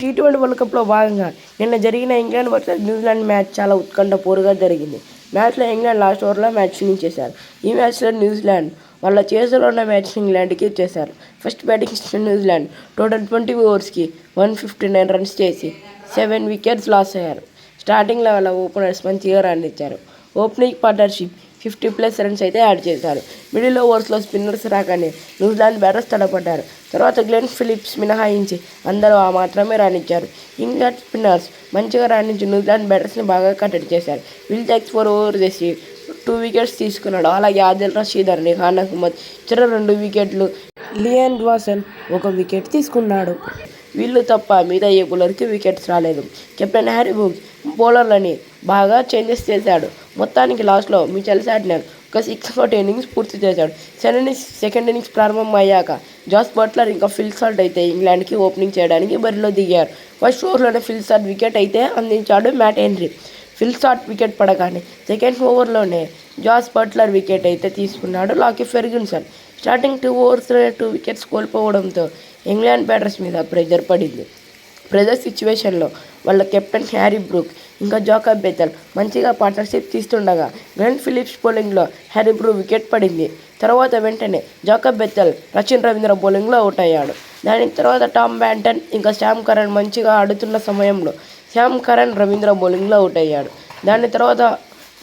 T20 world కప్లో భాగంగా నిన్న జరిగిన ఇంగ్లాండ్ వర్సెస్ న్యూజిలాండ్ మ్యాచ్ చాలా ఉత్కంఠపూర్వకంగా జరిగింది. మ్యాచ్లో ఇంగ్లాండ్ లాస్ట్ ఓవర్లో మ్యాచ్ ఫినిష్ చేశారు. ఈ మ్యాచ్లో న్యూజిలాండ్ వాళ్ళ చేతిలో ఉన్న మ్యాచ్ని ఇంగ్లాండ్కి ఇచ్చేశారు. ఫస్ట్ బ్యాటింగ్ చేసిన న్యూజిలాండ్ టోటల్ 20 ఓవర్స్కి 159 రన్స్ చేసి 7 వికెట్స్ లాస్ అయ్యారు. స్టార్టింగ్లో వాళ్ళ ఓపెనర్స్ మంచిగా రాణించారు. ఓపెనింగ్ పార్ట్నర్షిప్ 50+ రన్స్ అయితే యాడ్ చేశారు. మిడిల్ ఓవర్స్లో స్పిన్నర్స్ రాగానే న్యూజిలాండ్ బ్యాటర్స్ తడపడ్డారు. తర్వాత గ్లెన్ ఫిలిప్స్ మినహాయించి అందరూ ఆ మాత్రమే రాణించారు. ఇంగ్లాండ్ స్పిన్నర్స్ మంచిగా రాణించి న్యూజిలాండ్ బ్యాటర్స్ని బాగా కట్టడి చేశారు. విల్ జాక్స్ 4 ఓవర్స్ చేసి 2 వికెట్స్ తీసుకున్నాడు. అలాగే ఆదిల్ రషీద్, రిహాన్ అహ్మద్ చెరో 2 వికెట్లు, లియాన్ డ్వాసన్ 1 వికెట్ తీసుకున్నాడు. వీళ్ళు తప్ప మిగతా ఏ బౌలర్కి వికెట్స్ రాలేదు. కెప్టెన్ హ్యారీ బ్రూక్ బౌలర్లని బాగా చేంజెస్ చేశాడు. మొత్తానికి లాస్ట్లో మిచెల్ శాంట్నర్ ఒక 6 కొట్టి ఇన్నింగ్స్ పూర్తి చేశాడు. సెకండ్ ఇన్నింగ్స్ ప్రారంభం అయ్యాక జాస్ బట్లర్ ఇంకా ఫిల్ సాల్ట్ అయితే ఇంగ్లాండ్కి ఓపెనింగ్ చేయడానికి బరిలో దిగారు. ఫస్ట్ ఓవర్లోనే ఫిల్ సాల్ట్ వికెట్ అయితే అందించాడు Matt Henry. Phil Salt wicket పడగానే సెకండ్ ఓవర్లోనే జాస్ బట్లర్ వికెట్ అయితే తీసుకున్నాడు లాకీ ఫెర్గ్యూసన్. స్టార్టింగ్ 2 ఓవర్స్లోనే 2 వికెట్స్ కోల్పోవడంతో ఇంగ్లాండ్ బ్యాటర్స్ మీద ప్రెజర్ పడింది. ప్రెజర్ సిచ్యువేషన్లో వాళ్ళ కెప్టెన్ హ్యారీ బ్రూక్ ఇంకా జాకబ్ బెథెల్ మంచిగా పార్ట్నర్షిప్ తీస్తుండగా గ్లెన్ ఫిలిప్స్ బౌలింగ్లో హ్యారీ బ్రూక్ వికెట్ పడింది. తర్వాత వెంటనే జాకబ్ బెథెల్ సచిన్ రవీంద్ర బౌలింగ్లో అవుట్ అయ్యాడు. దాని తర్వాత టామ్ బ్యాంటన్ ఇంకా శ్యామ్ కరణ్ మంచిగా ఆడుతున్న సమయంలో శ్యామ్ కరణ్ రవీంద్ర బౌలింగ్లో అవుట్ అయ్యాడు. దాని తర్వాత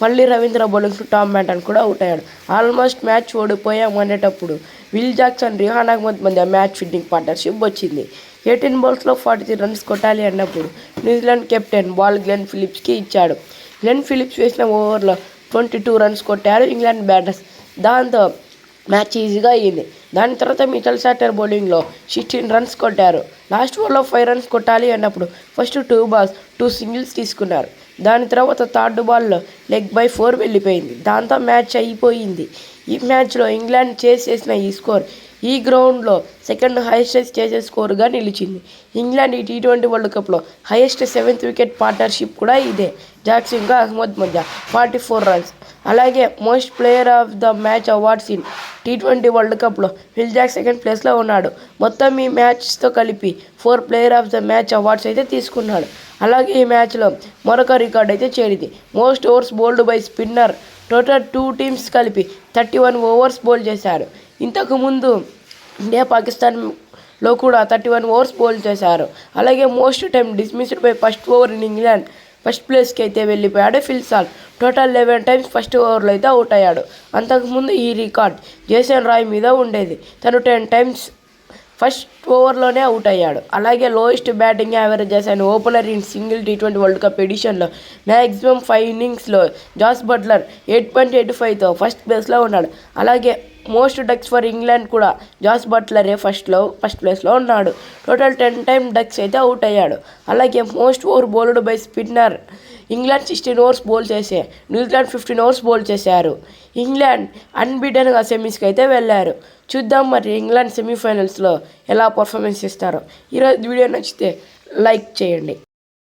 మళ్ళీ రవీంద్ర బౌలింగ్లో టామ్ బ్యాంటన్ కూడా అవుట్ అయ్యాడు. ఆల్మోస్ట్ మ్యాచ్ ఓడిపోయామనేటప్పుడు విల్ జాక్సన్, రిహాన్ అహ్మద్ మధ్య మ్యాచ్ ఫిట్టింగ్ పార్ట్నర్షిప్ వచ్చింది. 18 బాల్స్లో 43 రన్స్ కొట్టాలి అన్నప్పుడు న్యూజిలాండ్ కెప్టెన్ బాల్ గ్లెన్ ఫిలిప్స్కి ఇచ్చాడు. గ్లెన్ ఫిలిప్స్ వేసిన ఓవర్లో 22 రన్స్ కొట్టారు ఇంగ్లాండ్ బ్యాటర్స్. దాంతో మ్యాచ్ ఈజీగా అయ్యింది. దాని తర్వాత మిచెల్ శాంట్నర్ బౌలింగ్లో 16 రన్స్ కొట్టారు. లాస్ట్ ఓవర్లో 5 రన్స్ కొట్టాలి అన్నప్పుడు ఫస్ట్ 2 బాల్స్ 2 సింగిల్స్ తీసుకున్నారు. దాని తర్వాత థర్డ్ బాల్లో లెగ్ బై 4 వెళ్ళిపోయింది. దాంతో మ్యాచ్ అయిపోయింది. ఈ మ్యాచ్లో ఇంగ్లాండ్ చేసిన ఈ స్కోర్ ఈ గ్రౌండ్లో సెకండ్ హైయెస్ట్ చేసే స్కోర్గా నిలిచింది. ఇంగ్లాండ్ ఈ టీ20 వరల్డ్ కప్లో హైయెస్ట్ 7th వికెట్ పార్ట్నర్షిప్ కూడా ఇదే. జాక్స్ ఇంకా అహ్మద్ మధ్య 44 రన్స్. అలాగే most player of the match awards in T20 world కప్లో విల్ జాక్స్ సెకండ్ ప్లేస్లో ఉన్నాడు. మొత్తం ఈ మ్యాచ్తో కలిపి 4 player of the match awards అయితే తీసుకున్నాడు. అలాగే ఈ మ్యాచ్లో మరొక రికార్డ్ అయితే చేరింది. Most overs bowled by spinner. Total 2 teams కలిపి 31 ఓవర్స్ బౌల్ చేశారు. ఇంతకుముందు ఇండియా పాకిస్తాన్లో కూడా 31 ఓవర్స్ బౌల్ చేశారు. అలాగే most time dismissed by first over in England first ప్లేస్కి అయితే వెళ్ళిపోయాడు Phil Salt. Total 11 times first ఓవర్లో అయితే అవుట్ అయ్యాడు. అంతకుముందు ఈ రికార్డ్ జేసన్ రాయ్ మీద ఉండేది. తను 10 టైమ్స్ ఫస్ట్ ఓవర్లోనే అవుట్ అయ్యాడు. అలాగే లోయెస్ట్ బ్యాటింగ్ యావరేజ్ చేసిన ఓపెనర్ ఇన్ సింగిల్ టీ20 వరల్డ్ కప్ ఎడిషన్లో మ్యాక్సిమం 5 ఇన్నింగ్స్లో జాస్ బట్లర్ 8.85తో ఫస్ట్ ప్లేస్లో ఉన్నాడు. అలాగే మోస్ట్ డక్స్ ఫర్ ఇంగ్లాండ్ కూడా జాస్ బట్లరే ఫస్ట్ ప్లేస్లో ఉన్నాడు. టోటల్ 10 టైమ్ డక్స్ అయితే అవుట్ అయ్యాడు. అలాగే most over bowled by spinner. England 16 overs bowl చేసే న్యూజిలాండ్ 15 ఓవర్స్ బౌల్ చేశారు. ఇంగ్లాండ్ అన్బీటెన్గా సెమీస్కి అయితే వెళ్ళారు. చూద్దాం మరి ఇంగ్లాండ్ సెమీఫైనల్స్లో ఎలా పర్ఫార్మెన్స్ ఇస్తారో. ఈరోజు వీడియో నచ్చితే లైక్ చేయండి.